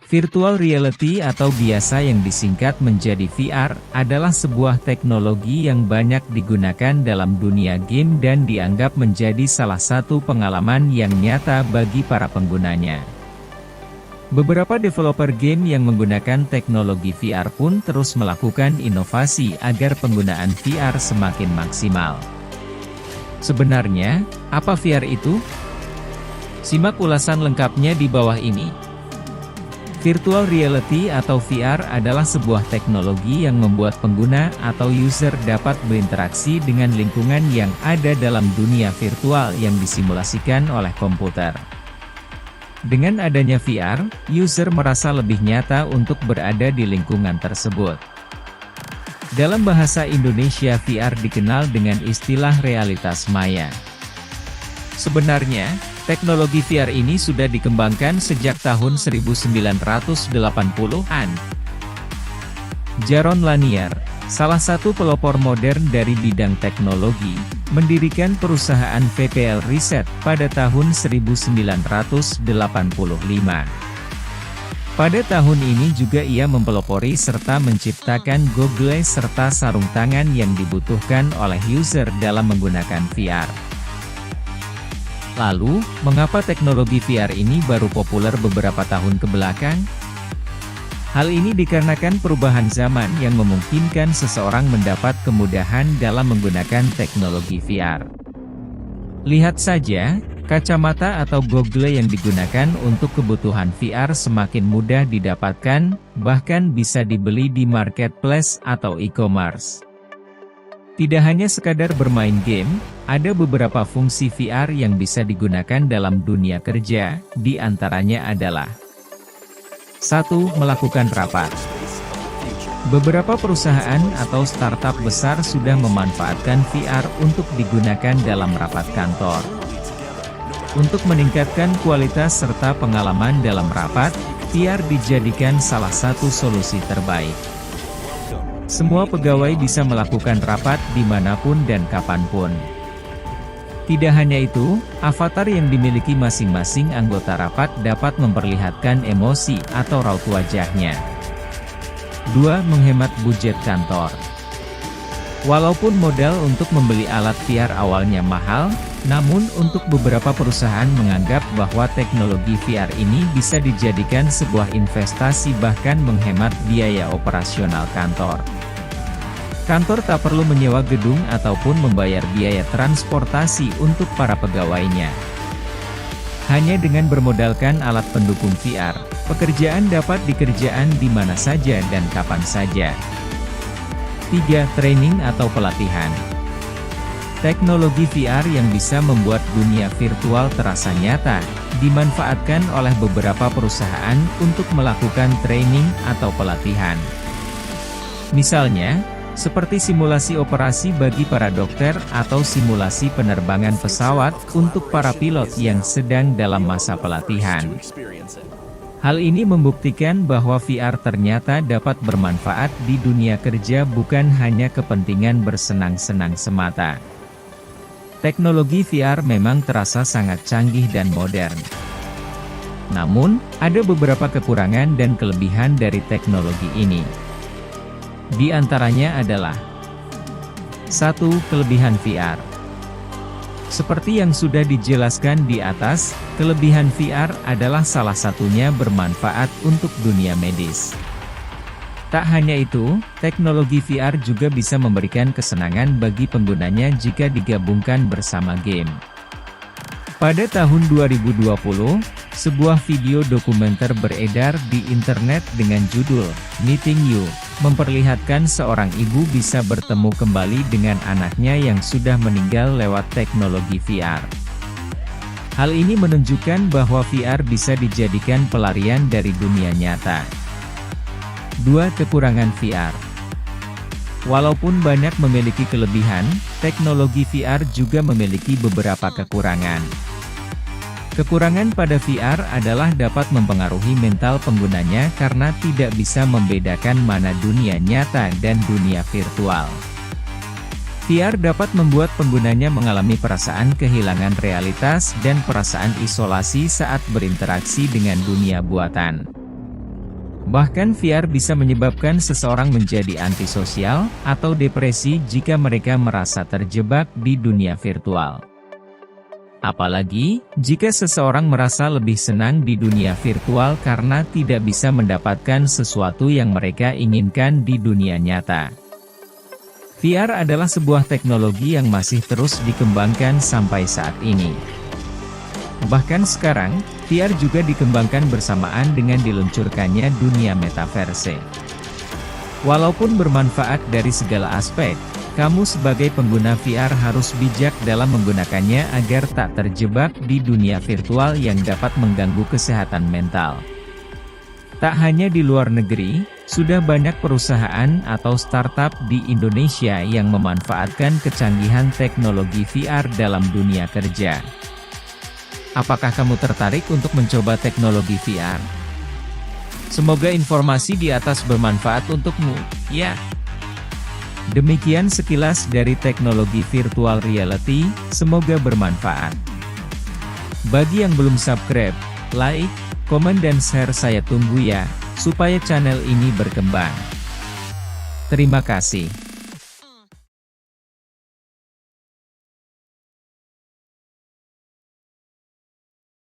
Virtual reality atau biasa yang disingkat menjadi VR, adalah sebuah teknologi yang banyak digunakan dalam dunia game dan dianggap menjadi salah satu pengalaman yang nyata bagi para penggunanya. Beberapa developer game yang menggunakan teknologi VR pun terus melakukan inovasi agar penggunaan VR semakin maksimal. Sebenarnya, apa VR itu? Simak ulasan lengkapnya di bawah ini. Virtual reality atau VR adalah sebuah teknologi yang membuat pengguna atau user dapat berinteraksi dengan lingkungan yang ada dalam dunia virtual yang disimulasikan oleh komputer. Dengan adanya VR, user merasa lebih nyata untuk berada di lingkungan tersebut. Dalam bahasa Indonesia, VR dikenal dengan istilah realitas maya. Sebenarnya, teknologi VR ini sudah dikembangkan sejak tahun 1980-an. Jaron Lanier, salah satu pelopor modern dari bidang teknologi, mendirikan perusahaan VPL Reset pada tahun 1985. Pada tahun ini juga ia mempelopori serta menciptakan goggle serta sarung tangan yang dibutuhkan oleh user dalam menggunakan VR. Lalu, mengapa teknologi VR ini baru populer beberapa tahun kebelakang? Hal ini dikarenakan perubahan zaman yang memungkinkan seseorang mendapat kemudahan dalam menggunakan teknologi VR. Lihat saja, kacamata atau goggle yang digunakan untuk kebutuhan VR semakin mudah didapatkan, bahkan bisa dibeli di marketplace atau e-commerce. Tidak hanya sekadar bermain game, ada beberapa fungsi VR yang bisa digunakan dalam dunia kerja, di antaranya adalah 1. Melakukan rapat. Beberapa perusahaan atau startup besar sudah memanfaatkan VR untuk digunakan dalam rapat kantor. Untuk meningkatkan kualitas serta pengalaman dalam rapat, VR dijadikan salah satu solusi terbaik. Semua pegawai bisa melakukan rapat dimanapun dan kapanpun. Tidak hanya itu, avatar yang dimiliki masing-masing anggota rapat dapat memperlihatkan emosi atau raut wajahnya. 2. Menghemat budget kantor. Walaupun modal untuk membeli alat VR awalnya mahal, namun untuk beberapa perusahaan menganggap bahwa teknologi VR ini bisa dijadikan sebuah investasi bahkan menghemat biaya operasional kantor. Kantor tak perlu menyewa gedung ataupun membayar biaya transportasi untuk para pegawainya. Hanya dengan bermodalkan alat pendukung VR, pekerjaan dapat dikerjakan di mana saja dan kapan saja. 3. Training atau pelatihan. Teknologi VR yang bisa membuat dunia virtual terasa nyata, dimanfaatkan oleh beberapa perusahaan untuk melakukan training atau pelatihan. Misalnya, seperti simulasi operasi bagi para dokter atau simulasi penerbangan pesawat untuk para pilot yang sedang dalam masa pelatihan. Hal ini membuktikan bahwa VR ternyata dapat bermanfaat di dunia kerja bukan hanya kepentingan bersenang-senang semata. Teknologi VR memang terasa sangat canggih dan modern. Namun, ada beberapa kekurangan dan kelebihan dari teknologi ini. Di antaranya adalah 1. Kelebihan VR. Seperti yang sudah dijelaskan di atas, kelebihan VR adalah salah satunya bermanfaat untuk dunia medis. Tak hanya itu, teknologi VR juga bisa memberikan kesenangan bagi penggunanya jika digabungkan bersama game. Pada tahun 2020, sebuah video dokumenter beredar di internet dengan judul "Meeting You", memperlihatkan seorang ibu bisa bertemu kembali dengan anaknya yang sudah meninggal lewat teknologi VR. Hal ini menunjukkan bahwa VR bisa dijadikan pelarian dari dunia nyata. 2. Kekurangan VR. Walaupun banyak memiliki kelebihan, teknologi VR juga memiliki beberapa kekurangan. Kekurangan pada VR adalah dapat mempengaruhi mental penggunanya karena tidak bisa membedakan mana dunia nyata dan dunia virtual. VR dapat membuat penggunanya mengalami perasaan kehilangan realitas dan perasaan isolasi saat berinteraksi dengan dunia buatan. Bahkan VR bisa menyebabkan seseorang menjadi antisosial atau depresi jika mereka merasa terjebak di dunia virtual. Apalagi, jika seseorang merasa lebih senang di dunia virtual karena tidak bisa mendapatkan sesuatu yang mereka inginkan di dunia nyata. VR adalah sebuah teknologi yang masih terus dikembangkan sampai saat ini. Bahkan sekarang, VR juga dikembangkan bersamaan dengan diluncurkannya dunia metaverse. Walaupun bermanfaat dari segala aspek, kamu sebagai pengguna VR harus bijak dalam menggunakannya agar tak terjebak di dunia virtual yang dapat mengganggu kesehatan mental. Tak hanya di luar negeri, sudah banyak perusahaan atau startup di Indonesia yang memanfaatkan kecanggihan teknologi VR dalam dunia kerja. Apakah kamu tertarik untuk mencoba teknologi VR? Semoga informasi di atas bermanfaat untukmu, ya. Demikian sekilas dari teknologi virtual reality, semoga bermanfaat. Bagi yang belum subscribe, like, komen dan share saya tunggu ya, supaya channel ini berkembang. Terima kasih.